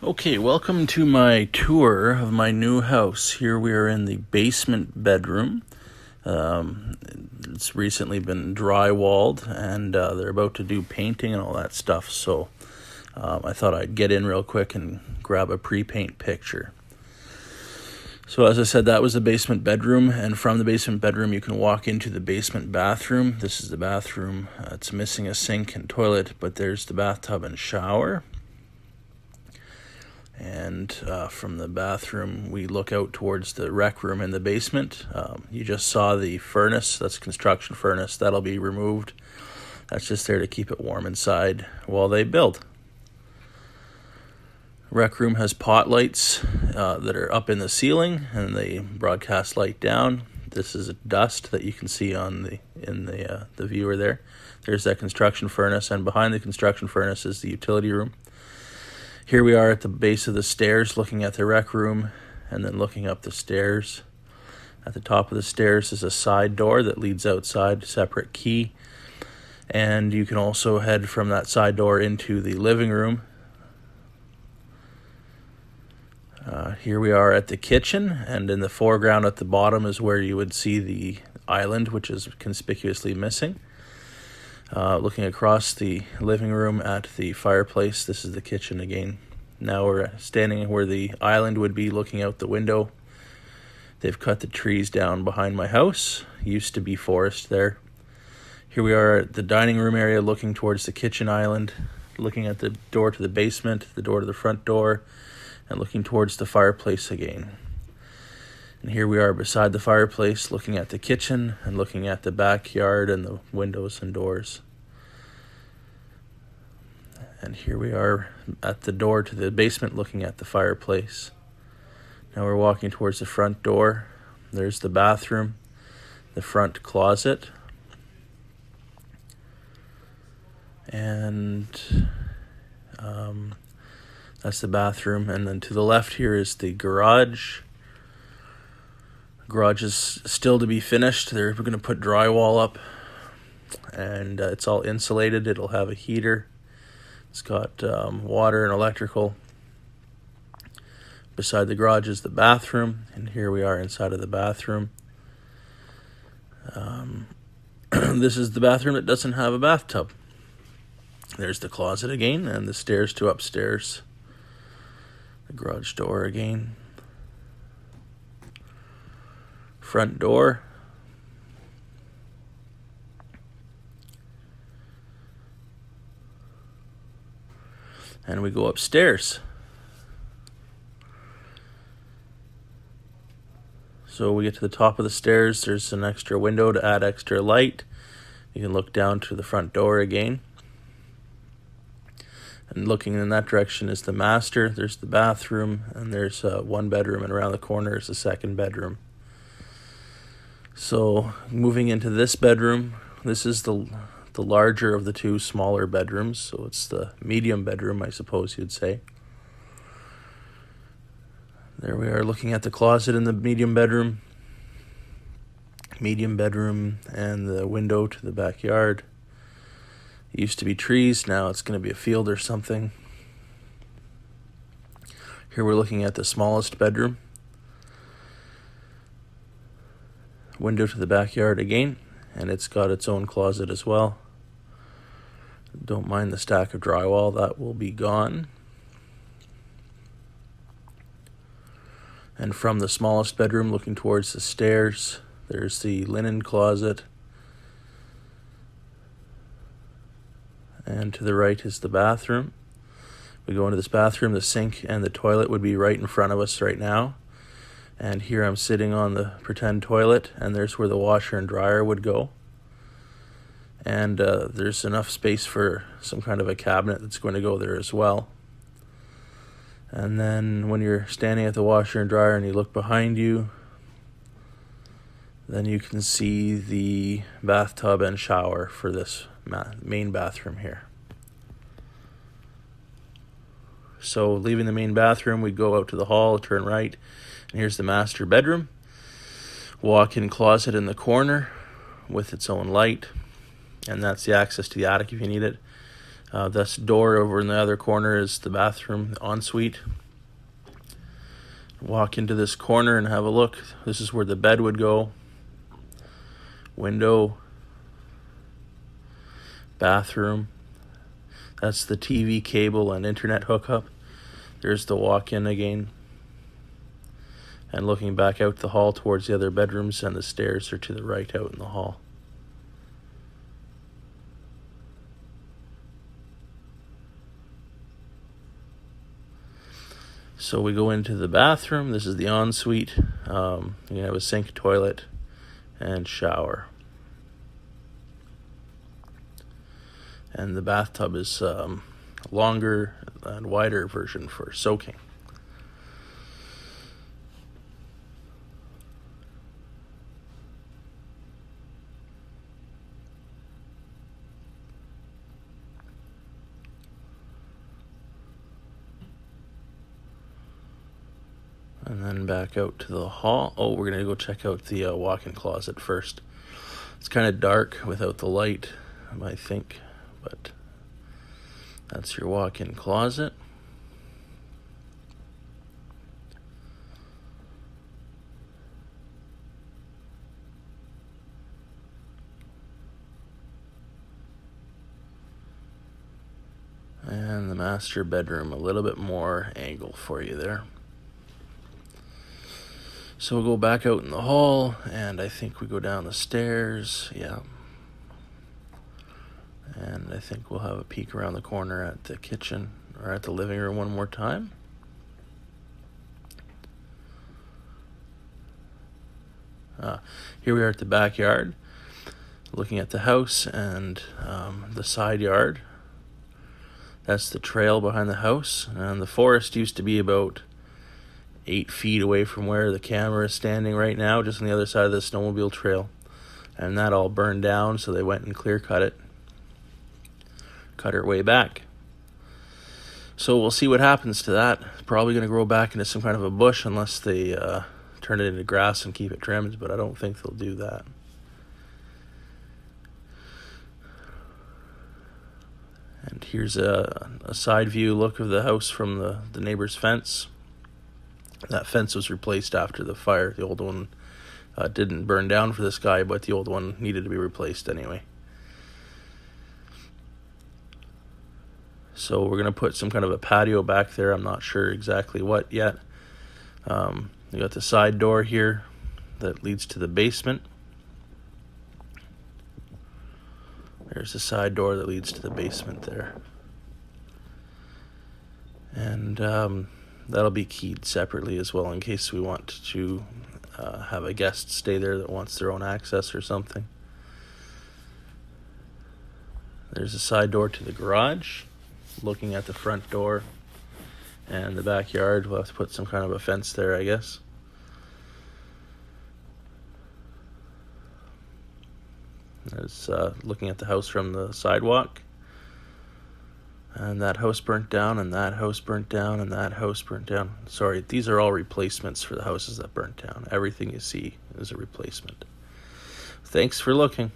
Okay, welcome to my tour of my new house. Here we are in the basement bedroom. It's recently been drywalled and they're about to do painting and all that stuff, so I thought I'd get in real quick and grab a pre-paint picture. So as I said, that was the basement bedroom, and from the basement bedroom you can walk into the basement bathroom. This is the bathroom. It's missing a sink and toilet, but there's the bathtub and shower. And from the bathroom we look out towards the rec room in the basement. You just saw the furnace. That's a construction furnace. That'll be removed. That's just there to keep it warm inside while they build. Rec room has pot lights that are up in the ceiling, and they broadcast light down. This is dust that you can see on the viewer there. There's that construction furnace, and behind the construction furnace is the utility room. Here we are at the base of the stairs looking at the rec room and then looking up the stairs. At the top of the stairs is a side door that leads outside, separate key. And you can also head from that side door into the living room. Here we are at the kitchen, and in the foreground at the bottom is where you would see the island, which is conspicuously missing. Looking across the living room at the fireplace, this is the kitchen again. Now we're standing where the island would be, looking out the window. They've cut the trees down behind my house. Used to be forest there. Here we are at the dining room area, looking towards the kitchen island, looking at the door to the basement, the door to the front door, and looking towards the fireplace again. And here we are beside the fireplace, looking at the kitchen and looking at the backyard and the windows and doors. And here we are at the door to the basement, looking at the fireplace. Now we're walking towards the front door. There's the bathroom, the front closet. And that's the bathroom. And then to the left here is the garage. Garage is still to be finished. They're going to put drywall up, and it's all insulated. It'll have a heater. It's got water and electrical. Beside the garage is the bathroom, and here we are inside of the bathroom. This is the bathroom that doesn't have a bathtub. There's the closet again, and the stairs to upstairs. The garage door again. Front door. And we go upstairs. So we get to the top of the stairs. There's an extra window to add extra light. You can look down to the front door again. And looking in that direction is the master. There's the bathroom, and there's one bedroom, and around the corner is the second bedroom. So moving into this bedroom, this is the larger of the two smaller bedrooms, so it's the medium bedroom, I suppose you'd say. There we are looking at the closet in the medium bedroom. Medium bedroom and the window to the backyard. It used to be trees, now it's going to be a field or something. Here we're looking at the smallest bedroom. Window to the backyard again, and it's got its own closet as well. Don't mind the stack of drywall, that will be gone. And from the smallest bedroom looking towards the stairs, there's the linen closet. And to the right is the bathroom. We go into this bathroom, the sink and the toilet would be right in front of us right now. And here I'm sitting on the pretend toilet, and there's where the washer and dryer would go. And there's enough space for some kind of a cabinet that's going to go there as well. And then when you're standing at the washer and dryer and you look behind you, then you can see the bathtub and shower for this main bathroom here. So leaving the main bathroom, we go out to the hall, turn right, and here's the master bedroom. Walk-in closet in the corner with its own light, and that's the access to the attic if you need it. This door over in the other corner is the bathroom ensuite. Walk into this corner and have a look. This is where the bed would go. Window. Bathroom. That's the TV cable and internet hookup. There's the walk-in again. And looking back out the hall towards the other bedrooms, and the stairs are to the right out in the hall. So we go into the bathroom. This is the ensuite. You have a sink, toilet, and shower. And the bathtub is longer and wider version for soaking. And then back out to the hall. Oh, we're going to go check out the walk-in closet first. It's kind of dark without the light, I think, but that's your walk-in closet. And the master bedroom, a little bit more angle for you there. So we'll go back out in the hall, and I think we go down the stairs, yeah. And I think we'll have a peek around the corner at the kitchen, or at the living room one more time. Here we are at the backyard, looking at the house and the side yard. That's the trail behind the house, and the forest used to be about 8 feet away from where the camera is standing right now, just on the other side of the snowmobile trail. And that all burned down, so they went and clear cut it. Cut it way back. So we'll see what happens to that. It's probably going to grow back into some kind of a bush unless they turn it into grass and keep it trimmed, but I don't think they'll do that. And here's a side view look of the house from the neighbor's fence. That fence was replaced after the fire. The old one didn't burn down for this guy, but the old one needed to be replaced anyway. So we're going to put some kind of a patio back there. I'm not sure exactly what yet. We got the side door here that leads to the basement. There's the side door that leads to the basement there. And that'll be keyed separately as well in case we want to have a guest stay there that wants their own access or something. There's a side door to the garage, looking at the front door and the backyard. We'll have to put some kind of a fence there, I guess. There's looking at the house from the sidewalk. And that house burnt down, and that house burnt down, and that house burnt down. Sorry, these are all replacements for the houses that burnt down. Everything you see is a replacement. Thanks for looking.